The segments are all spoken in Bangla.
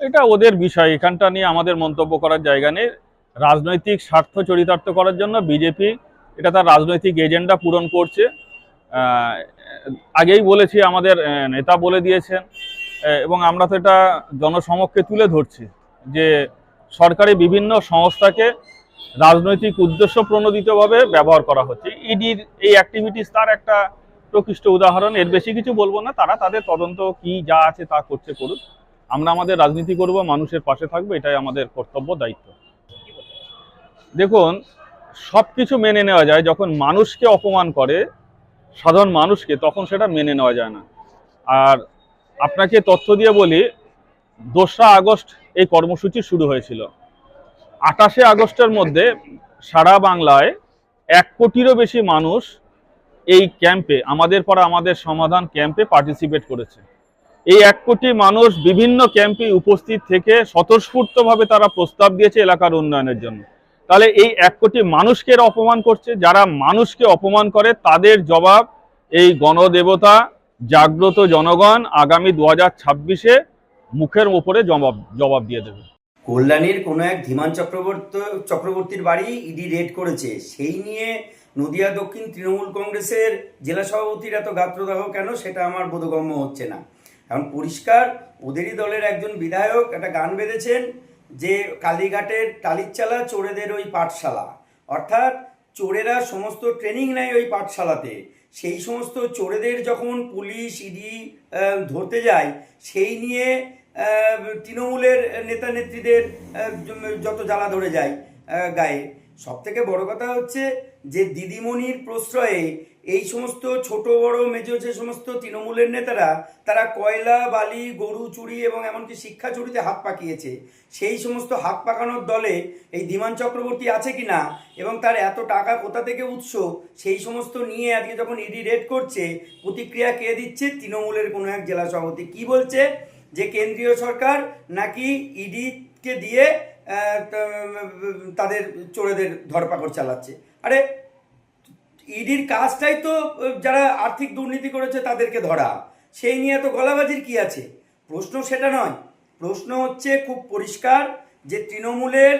এটা ওদের বিষয়, এখানটা নিয়ে আমাদের মন্তব্য করার জায়গা নেই। রাজনৈতিক স্বার্থ চরিতার্থ করার জন্য বিজেপি এটা তার রাজনৈতিক এজেন্ডা পূরণ করছে। আহ, আগেই বলেছি, আমাদের নেতা বলে দিয়েছেন, এবং আমরা তো এটা জনসমক্ষে তুলে ধরছি যে সরকারি বিভিন্ন সংস্থাকে রাজনৈতিক উদ্দেশ্য প্রণোদিতভাবে ব্যবহার করা হচ্ছে। ইডির এই অ্যাক্টিভিটিস তার একটা প্রকৃষ্ট উদাহরণ। এর বেশি কিছু বলবো না, তারা তাদের তদন্ত কি যা আছে তা করছে করুক। আমরা আমাদের রাজনীতি করব, মানুষের পাশে থাকবো, এটাই আমাদের কর্তব্য, দায়িত্ব। দেখুন, সব কিছু মেনে নেওয়া যায়, যখন মানুষকে অপমান করে, সাধারণ মানুষকে, তখন সেটা মেনে নেওয়া যায় না। আর আপনাকে তথ্য দিয়ে বলি, 2রা আগস্ট এই কর্মসূচি শুরু হয়েছিল। 28শে আগস্টের মধ্যে সারা বাংলায় 1 কোটিরও বেশি মানুষ এই ক্যাম্পে, আমাদের পাড়া আমাদের সমাধান ক্যাম্পে পার্টিসিপেট করেছে। এই 1 কোটি মানুষ বিভিন্ন ক্যাম্পে উপস্থিত থেকে স্বতঃস্ফূর্তভাবে তারা প্রস্তাব দিয়েছে এলাকার উন্নয়নের জন্য। তাহলে এই 1 কোটি মানুষকে এরা অপমান করছে। যারা মানুষকে অপমান করে তাদের জবাব এই গণদেবতা জাগ্রত জনগণ আগামী 2026-এ মুখের উপরে জবাব দিয়ে দেবে। কল্যাণীর কোনো এক ধীমান চক্রবর্তীর বাড়ি ইডি রেড করেছে, সেই নিয়ে নদিয়া দক্ষিণ তৃণমূল কংগ্রেসের জেলা সভাপতির এত গাত্রদাহ কেন, সেটা আমার বোধগম্য হচ্ছে না। কারণ পরিষ্কার ওদেরই দলের একজন বিধায়ক একটা গান বেঁধেছেন যে কালীঘাটের টালিরচালা চোরেদের ওই পাঠশালা, অর্থাৎ চোরেরা সমস্ত ট্রেনিং নেয় ওই পাঠশালাতে। সেই সমস্ত চোরেদের যখন পুলিশ ইডি ধরতে যায়, সেই নিয়ে তৃণমূলের নেতা নেত্রীদের যত জ্বালা ধরে যায় গায়ে। সব থেকে বড় কথা হচ্ছে যে দিদিমণির প্রশ্রয়ে এই সমস্ত ছোট বড় মেজো যে সমস্ত তৃণমূলের নেতারা, তারা কয়লা বালি গরু চুরি এবং এমনকি শিক্ষা চুরিতে হাত পাকিয়েছে। সেই সমস্ত হাত পাকানোর দলে এই ধীমান চক্রবর্তী আছে কি না, এবং তার এত টাকা কোথা থেকে উৎস, সেই সমস্ত নিয়ে আজকে যখন ইডি রেড করছে, প্রতিক্রিয়া কে দিচ্ছে? তৃণমূলের কোনো এক জেলা সভাপতি কি বলছে যে কেন্দ্রীয় সরকার নাকি ইডিকে দিয়ে তাদের চোরেদের ধরপাকড় চালাচ্ছে। আরে ইডির কাজটাই তো যারা আর্থিক দুর্নীতি করেছে তাদেরকে ধরা, সেই নিয়ে তো গলাবাজির কি আছে? প্রশ্ন সেটা নয়। প্রশ্ন হচ্ছে খুব পরিষ্কার যে তৃণমূলের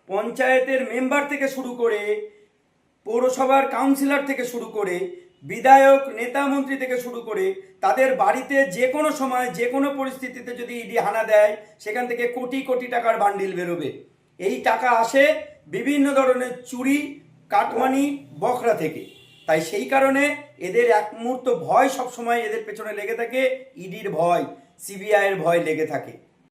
পঞ্চায়েতের মেম্বার থেকে শুরু করে, পৌরসভার কাউন্সিলর থেকে শুরু করে, বিধায়ক নেতা মন্ত্রী থেকে শুরু করে, তাদের বাড়িতে যে কোনো সময় যে কোনো পরিস্থিতিতে যদি ইডি হানা দেয়, সেখান থেকে কোটি কোটি টাকার বান্ডিল বেরোবে। এই টাকা আসে বিভিন্ন ধরনের চুরি, কাটমানি, বখরা থেকে। তাই সেই কারণে এদের এক মুহূর্ত ভয় সবসময় এদের পেছনে লেগে থাকে, ইডির ভয়, সিবিআইয়ের ভয় লেগে থাকে।